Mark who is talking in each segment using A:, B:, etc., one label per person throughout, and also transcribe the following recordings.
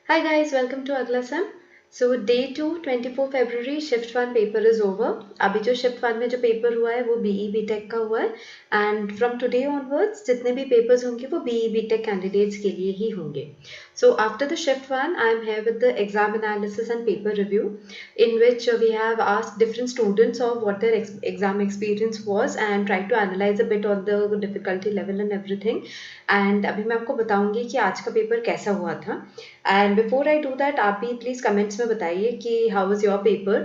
A: Hi guys, welcome to Agla Sem. So day 2, 24 February, shift 1 paper is over. अभी जो shift 1 में जो paper हुआ है वो BE BTech का हुआ है and from today onwards जितने भी papers होंगे वो BE BTech candidates के लिए ही होंगे. So after the shift 1, I am here with the exam analysis and paper review in which we have asked different students of what their exam experience was and tried to analyze a bit on the difficulty level and everything. And अभी मैं आपको बताऊंगी कि आज का paper कैसा हुआ था. And before I do that, आप भी please comments में बताइए कि how was your paper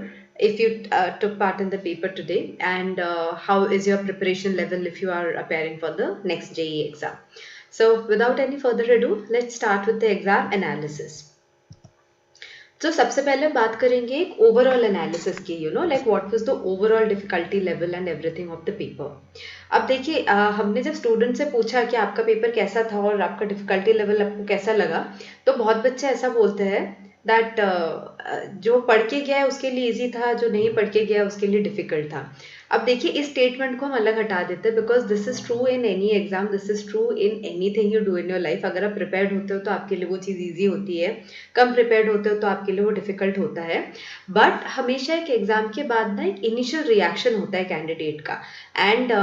A: if you took part in the paper today and how is your preparation level if you are preparing for the next JEE exam. So without any further ado, let's start with the exam analysis. तो सबसे पहले बात करेंगे एक overall analysis की like what was the overall difficulty level and everything of the paper. अब देखिए हमने जब स्टूडेंट से पूछा कि आपका पेपर कैसा था और आपका डिफिकल्टी लेवल आपको कैसा लगा, तो बहुत बच्चे ऐसा बोलते हैं दैट जो पढ़ के गया है उसके लिए इजी था, जो नहीं पढ़ के गया उसके लिए डिफिकल्ट था. अब देखिए इस स्टेटमेंट को हम अलग हटा देते हैं because this is true in any exam, this is true in anything you do in your life. अगर आप प्रिपेयर्ड होते हो तो आपके लिए वो चीज़ ईजी होती है, कम प्रिपेयर्ड होते हो तो आपके लिए वो डिफिकल्ट होता है. बट हमेशा एक एग्जाम के बाद ना एक इनिशियल रिएक्शन होता है कैंडिडेट का एंड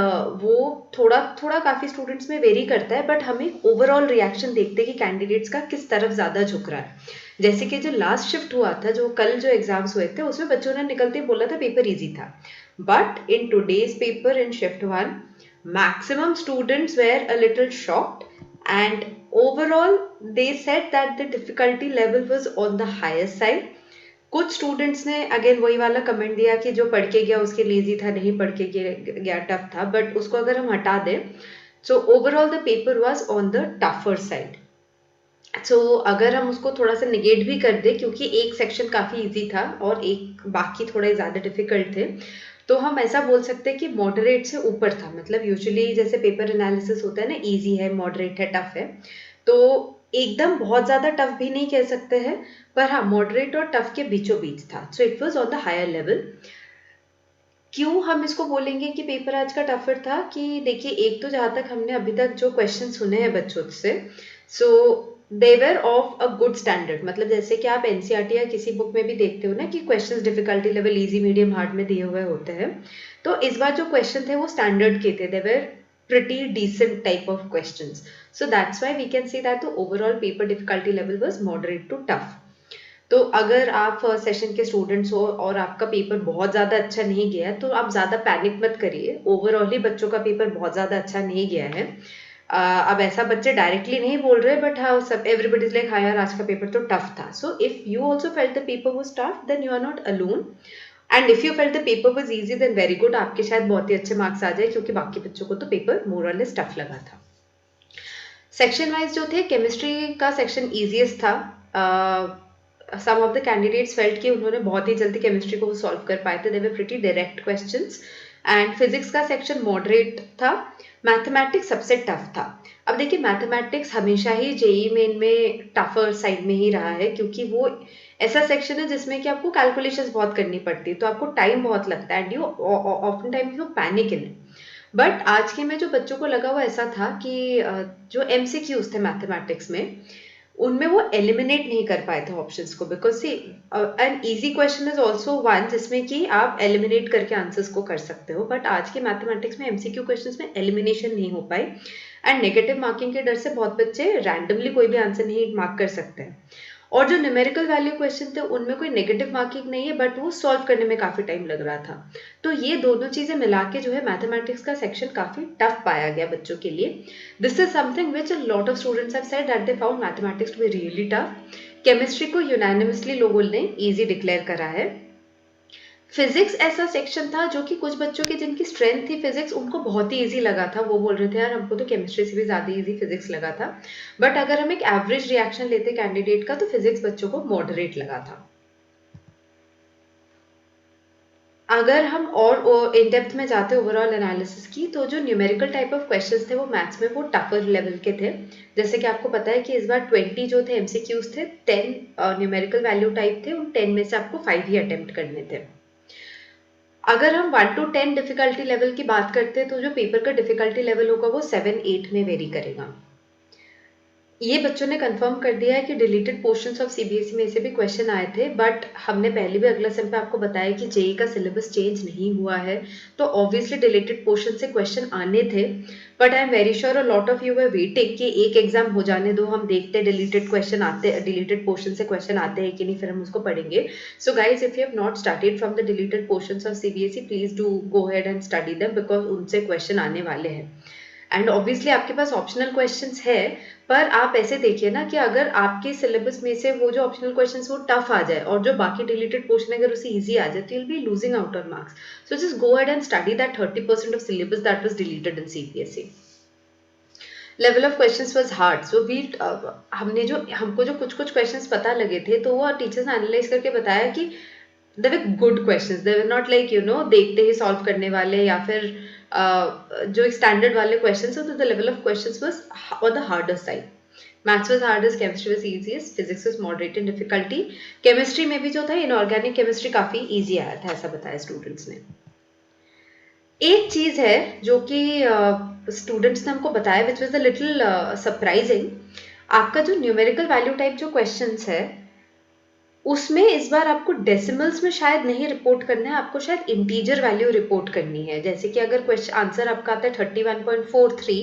A: वो थोड़ा थोड़ा काफ़ी स्टूडेंट्स में वेरी करता है, बट हम एक ओवरऑल रिएक्शन देखते हैं कि कैंडिडेट्स का किस तरफ ज़्यादा झुक रहा है. जैसे कि जो लास्ट शिफ्ट हुआ था, जो कल जो एग्जाम्स हुए थे, उसमें बच्चों ने निकलते ही बोला था पेपर ईजी था. But in today's paper in shift 1, maximum students were a little shocked and overall they said that the difficulty level was on the higher side. कुछ स्टूडेंट्स ने अगेन वही वाला कमेंट दिया कि जो पढ़ के गया उसके लिए इजी था, नहीं पढ़ के गया टफ था. बट उसको अगर हम हटा दें so overall the paper was on the tougher side. So अगर हम उसको थोड़ा सा निगेट भी कर दे क्योंकि एक सेक्शन काफ़ी इजी था और एक बाकी थोड़े ज़्यादा डिफिकल्ट थे, तो हम ऐसा बोल सकते हैं कि मॉडरेट से ऊपर था. मतलब यूजुअली जैसे पेपर एनालिसिस होता है ना, इजी है, मॉडरेट है, टफ है, तो एकदम बहुत ज़्यादा टफ भी नहीं कह सकते हैं, पर हाँ मॉडरेट और टफ के बीचों बीच था. So it was on the higher level. क्यों हम इसको बोलेंगे कि पेपर आज का टफर था? कि देखिए एक तो जहाँ तक हमने अभी तक जो क्वेश्चन सुने हैं बच्चों से, so they were of a good standard. मतलब जैसे कि आप एनसीईआरटी या किसी बुक में भी देखते हो ना कि questions difficulty level easy medium hard में दिए हुए होते हैं, तो इस बार जो क्वेश्चन थे वो स्टैंडर्ड के थे. They were pretty decent type of questions. So that's why we can say that the overall paper difficulty level was moderate to tough. तो अगर आप फर्स्ट सेशन के स्टूडेंट्स हो और आपका पेपर बहुत ज़्यादा अच्छा नहीं गया तो आप ज़्यादा पैनिक मत करिए. ओवरऑल ही बच्चों का पेपर बहुत ज़्यादा अच्छा नहीं गया है. अब ऐसा बच्चे डायरेक्टली नहीं बोल रहे, बट हाँ सब एवरीबडी इज लाइक हाँ यार आज का पेपर तो टफ था. So if you also felt the paper was tough then you are not alone. And if you felt the paper was easy then very good, आपके शायद बहुत ही अच्छे मार्क्स आ जाए क्योंकि बाकी बच्चों को तो पेपर मोर और लेस टफ लगा था. सेक्शन वाइज जो थे, केमिस्ट्री का सेक्शन ईजीएस्ट था. सम ऑफ द कैंडिडेट्स फेल्ट कि उन्होंने बहुत ही जल्दी केमिस्ट्री को सॉल्व कर पाए थे. दे were pretty direct questions. And physics का सेक्शन मॉडरेट था. मैथमेटिक्स सबसे टफ था. अब देखिए मैथमेटिक्स हमेशा ही जेई मेन में टफर साइड में ही रहा है क्योंकि वो ऐसा सेक्शन है जिसमें कि आपको कैलकुलेशंस बहुत करनी पड़ती है, तो आपको टाइम बहुत लगता है and you often time you panic in. But आज के में जो बच्चों को लगा वो ऐसा था कि जो एमसीक्यूज थे मैथमेटिक्स में उनमें वो एलिमिनेट नहीं कर पाए थे ऑप्शंस को. Because see an easy question is also one जिसमें कि आप एलिमिनेट करके आंसर्स को कर सकते हो, बट आज के मैथमेटिक्स में एमसीक्यू क्वेश्चंस में एलिमिनेशन नहीं हो पाई एंड नेगेटिव मार्किंग के डर से बहुत बच्चे रैंडमली कोई भी आंसर नहीं मार्क कर सकते हैं. और जो न्यूमेरिकल वैल्यू क्वेश्चन थे उनमें कोई नेगेटिव मार्किंग नहीं है, बट वो सॉल्व करने में काफी टाइम लग रहा था. तो ये दोनों चीजें मिला के जो है मैथमेटिक्स का सेक्शन काफी टफ पाया गया बच्चों के लिए. This is something which a lot of students have said that they found mathematics to be really tough. Chemistry को यूनानिमसली लोगों ने इजी डिक्लेयर करा है. फिजिक्स ऐसा सेक्शन था जो कि कुछ बच्चों की जिनकी स्ट्रेंथ थी फिजिक्स उनको बहुत ही इजी लगा था. वो बोल रहे थे यार हमको तो केमिस्ट्री से भी ज्यादा इजी फिजिक्स लगा था. बट अगर हम एक एवरेज रिएक्शन लेते कैंडिडेट का तो फिजिक्स बच्चों को मॉडरेट लगा था. अगर हम और इन डेप्थ में जाते ओवरऑल एनालिसिस की, तो जो न्यूमेरिकल टाइप ऑफ क्वेश्चंस थे वो मैथ्स में वो टफर लेवल के थे. जैसे कि आपको पता है कि इस बार 20 जो थे एमसीक्यूज थे, 10 न्यूमेरिकल वैल्यू टाइप थे, उन 10 में से आपको 5 ही अटेम्प्ट करने थे. अगर हम 1 to 10 डिफिकल्टी लेवल की बात करते हैं तो जो पेपर का डिफिकल्टी लेवल होगा वो 7-8 में वेरी करेगा. ये बच्चों ने कंफर्म कर दिया है कि डिलीटेड पोर्शंस ऑफ सीबीएसई में से भी क्वेश्चन आए थे, बट हमने पहले भी अगला सेम पे आपको बताया कि जेई का सिलेबस चेंज नहीं हुआ है, तो ऑब्वियसली डिलीटेड पोर्शन से क्वेश्चन आने थे। But I am very sure a lot of you were waiting कि एक एग्जाम हो जाने दो, हम देखते डिलीटेड क्वेश्चन आते, डिलीटेड पोर्शन से क्वेश्चन आते हैं कि नहीं, फिर हम उसको पढ़ेंगे। So guys, if you have not started from the deleted portions of CBSE, please do go head and study them, because उनसे क्वेश्चन आने वाले हैं। एंड ऑब्वियसली आपके पास ऑप्शनल क्वेश्चंस है, पर आप ऐसे देखिए ना कि अगर आपके सिलेबस में से वो जो ऑप्शनल क्वेश्चंस वो टफ आ जाए और जो बाकी डिलीटेड पोर्शन अगर उसे इजी आ जाए, तो you will be losing out on marks. So just go ahead and study that 30% of syllabus that was deleted in CBSE. Level of questions was hard, so we हमको जो कुछ कुछ questions पता लगे थे, तो वो टीचर्स ने एनालाइज करके बताया कि they were good questions, they were not like देखते ही सॉल्व करने वाले या फिर जो एक स्टैंडर्ड वाले क्वेश्चंस हो, तो the level of questions was on the harder side. Maths was hardest, chemistry was easiest, physics was moderate in difficulty. Chemistry में भी जो था इनऑर्गेनिक केमिस्ट्री काफी इजी आया था, ऐसा बताया स्टूडेंट्स ने। एक चीज है जो कि स्टूडेंट्स ने हमको बताया, which was a little surprising, आपका जो न्यूमेरिकल वैल्यू टाइप जो क्वेश्चंस है, उसमें इस बार आपको डेसिमल्स में शायद नहीं रिपोर्ट करना है, आपको शायद इंटीजर वैल्यू रिपोर्ट करनी है। जैसे कि अगर क्वेश्चन आंसर आपका आता है 31.43,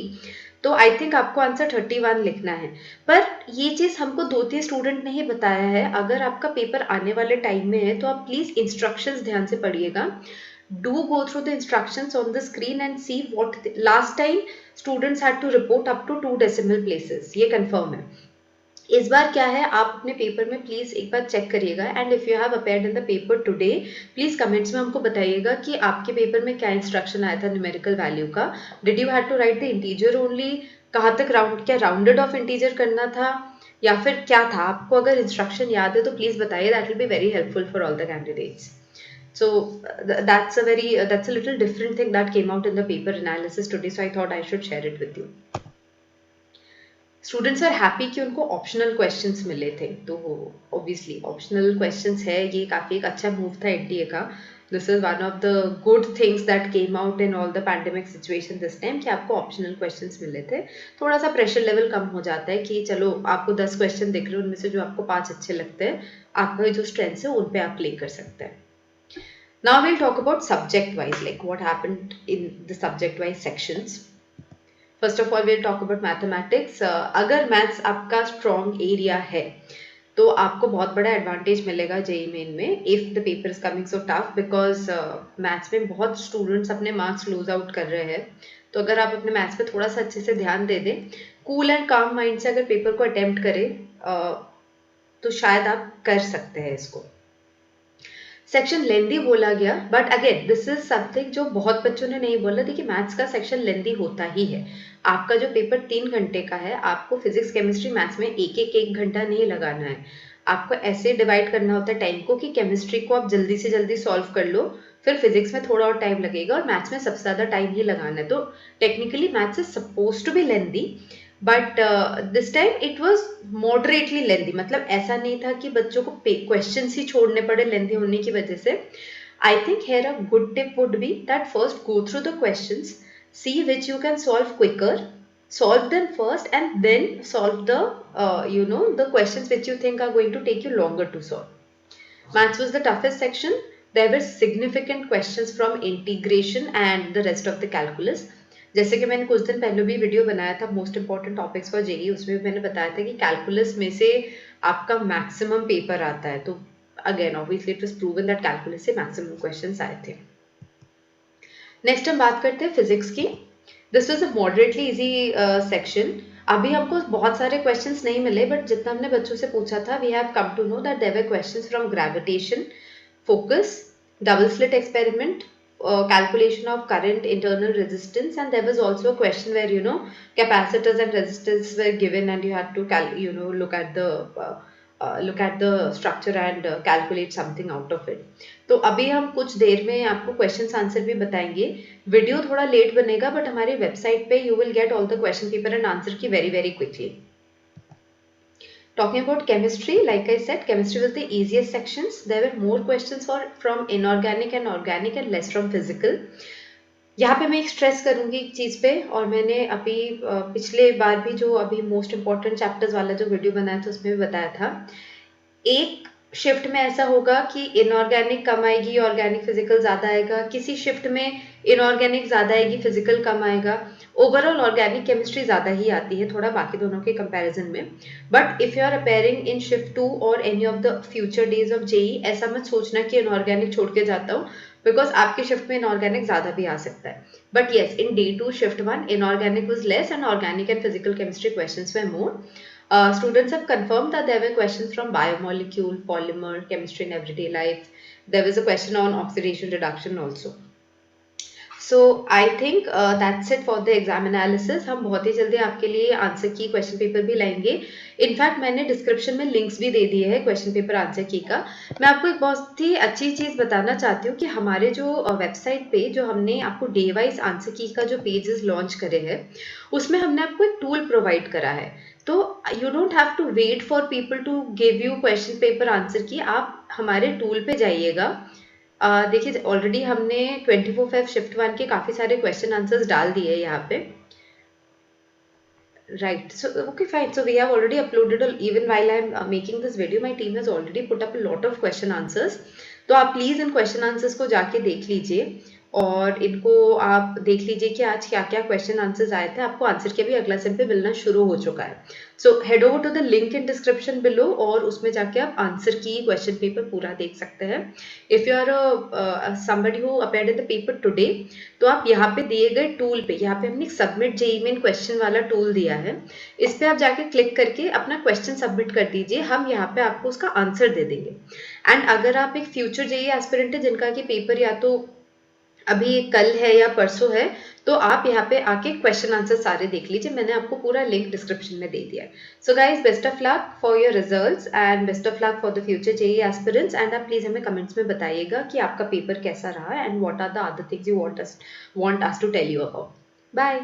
A: तो आई थिंक आपको आंसर 31 लिखना है। पर ये चीज हमको 2-3 स्टूडेंट ने ही बताया है। अगर आपका पेपर आने वाले टाइम में है, तो आप प्लीज इंस्ट्रक्शंस ध्यान से पढ़िएगा। Do go through the instructions on the screen and see what last time students had to report up to 2 decimal places, ये कंफर्म है। इस बार क्या है, आप अपने पेपर में प्लीज एक बार चेक करिएगा, and if you have appeared in the paper today, please comments में हमको बताइएगा कि आपके पेपर में क्या इंस्ट्रक्शन आया था न्यूमेरिकल वैल्यू का। Did you have to write the integer only, कहाँ तक क्या राउंडेड ऑफ इंटीजर करना था, या फिर क्या था? आपको अगर इंस्ट्रक्शन याद है तो प्लीज बताइए, that will be very helpful for all the candidates. So that's a little different thing that came out in the paper analysis today, so I thought I should share it with you. Students are happy कि उनको optional questions मिले थे, तो obviously optional questions है, ये काफ़ी एक अच्छा मूव था एनटीए का। This is one of the good things that came out in all the pandemic situation this time, कि आपको ऑप्शनल क्वेश्चंस मिले थे। थोड़ा सा प्रेशर लेवल कम हो जाता है कि चलो आपको 10 क्वेश्चन दिख रहे हैं, उनमें से जो आपको 5 अच्छे लगते हैं, आपका जो स्ट्रेंथ है उन पे आप प्ले कर सकते हैं। Now we'll talk about subject wise, like what happened in the subject wise sections. First of all, we'll talk about mathematics. अगर मैथ्स आपका स्ट्रॉन्ग एरिया है, तो आपको बहुत बड़ा एडवांटेज मिलेगा जेई मेन में, if the paper is coming so tough, because maths में बहुत स्टूडेंट्स अपने मार्क्स लूज आउट कर रहे हैं। तो अगर आप अपने मैथ्स पे थोड़ा सा अच्छे से ध्यान दे दें, कूल एंड काम माइंड से अगर पेपर को अटेम्प्ट करें, तो शायद आप कर सकते हैं इसको। सेक्शन लेंदी बोला गया, but again this is something जो बहुत बच्चों ने नहीं बोला। देखिए, मैथ्स का सेक्शन लेंदी होता ही है। आपका जो पेपर 3 घंटे का है, आपको फिजिक्स केमिस्ट्री मैथ्स में एक घंटा नहीं लगाना है। आपको ऐसे डिवाइड करना होता है टाइम को कि केमिस्ट्री को आप जल्दी से जल्दी सॉल्व कर लो, फिर फिजिक्स में थोड़ा और टाइम लगेगा, और मैथ्स में सबसे ज्यादा टाइम ही लगाना है। तो technically maths is suppose to be lengthy, but this time it was moderately lengthy. मतलब ऐसा नहीं था कि बच्चों को क्वेश्चन ही छोड़ने पड़े लेंदी होने की वजह से। I think here a good tip would be that first go through the questions, see which you can solve quicker, solve them first, and then solve the the questions which you think are going to take you longer to solve. Maths was the toughest section. There were significant questions from integration and the rest of the calculus. जैसे कि मैंने कुछ दिन पहले भी video बनाया था most important topics for JEE, उसमें मैंने बताया था कि कैलकुलस में से आपका मैक्सिमम पेपर आता है। तो again obviously it was proven that calculus से मैक्सिमम क्वेश्चंस आए थे। नेक्स्ट हम बात करते हैं फिजिक्स की। This was a moderately easy section. अभी हमको बहुत सारे क्वेश्चंस नहीं मिले, बट जितना हमने बच्चों से पूछा था, we have come to know that there were questions from gravitation, focus, double slit experiment, calculation of current, internal resistance, and there was also a question where capacitors and resistors were given, and you had to look at the structure and calculate something out of it. तो अभी हम कुछ देर में आपको questions answer भी बताएंगे। Video थोड़ा late बनेगा, बट हमारी वेबसाइट पे you will get all the question paper and answer key very very quickly. Talking about chemistry, like I said, chemistry was the easiest sections. There were more questions from inorganic and organic and less from physical. यहाँ पे मैं एक stress करूंगी एक चीज़ पे, और मैंने अभी पिछले बार भी जो अभी मोस्ट इम्पॉर्टेंट चैप्टर्स वाला जो वीडियो बनाया था उसमें भी बताया था, एक शिफ्ट में ऐसा होगा कि इनऑर्गेनिक कम आएगी, ऑर्गेनिक फिजिकल ज़्यादा आएगा, किसी शिफ्ट में इनऑर्गेनिक ज़्यादा आएगी, फिजिकल कम आएगा। ओवरऑल ऑर्गेनिक केमिस्ट्री ज़्यादा ही आती है थोड़ा बाकी दोनों के कंपैरिजन में। But if you are appearing in shift 2 और any of the future days of JEE, ऐसा मत सोचना कि इनऑर्गेनिक छोड़ के जाता हूँ, बिकॉज आपके शिफ्ट में इनऑर्गेनिक ज़्यादा भी आ सकता है। But yes, in day 2 shift 1 inorganic was less and organic and physical chemistry questions were more. Students have confirmed that there were questions from biomolecule, polymer, chemistry in everyday life. There was a question on oxidation reduction also. So I think that's it for the exam analysis. हम बहुत ही जल्दी आपके लिए answer की question paper भी लाएंगे। In fact मैंने description में लिंक्स भी दे दिए हैं क्वेश्चन पेपर आंसर की का। मैं आपको एक बहुत ही अच्छी चीज़ बताना चाहती हूँ कि हमारे जो वेबसाइट पे जो हमने आपको डे वाइज आंसर की का जो पेजेस लॉन्च करे हैं, उसमें हमने आपको एक टूल प्रोवाइड करा है। तो you don't have to wait for people to give you question paper answer key, आप हमारे टूल पे जाइएगा। देखिए ऑलरेडी हमने 24/5 शिफ्ट 1 के काफ़ी सारे क्वेश्चन आंसर्स डाल दिए यहाँ पे, right? So okay, fine. So we have already uploaded, even while I'm making this video, my team has already put up a lot of question answers. तो आप प्लीज़ इन क्वेश्चन आंसर्स को जाके देख लीजिए, और इनको आप देख लीजिए कि आज क्या क्या क्वेश्चन आंसर्स आए थे। आपको आंसर के भी अगला सेम पे मिलना शुरू हो चुका है। So head over to the link in description below, और उसमें जाके आप आंसर की क्वेश्चन पेपर पूरा देख सकते हैं। If you are somebody who appeared in the paper today, तो आप यहाँ पे दिए गए टूल पे, यहाँ पे हमने सबमिट जेईई मेन क्वेश्चन वाला टूल दिया है, इस पे आप जाके क्लिक करके अपना क्वेश्चन सबमिट कर दीजिए, हम यहाँ पे आपको उसका आंसर दे देंगे। एंड अगर आप एक फ्यूचर जेईई एस्पिरेंट है जिनका कि पेपर या तो अभी कल है या परसों है, तो आप यहाँ पे आके क्वेश्चन आंसर सारे देख लीजिए, मैंने आपको पूरा लिंक डिस्क्रिप्शन में दे दिया है। So guys, best of luck for your results and best of luck for the future JEE aspirants. And आप प्लीज हमें कमेंट्स में बताइएगा कि आपका पेपर कैसा रहा and what are the other things you want us to tell you about. Bye.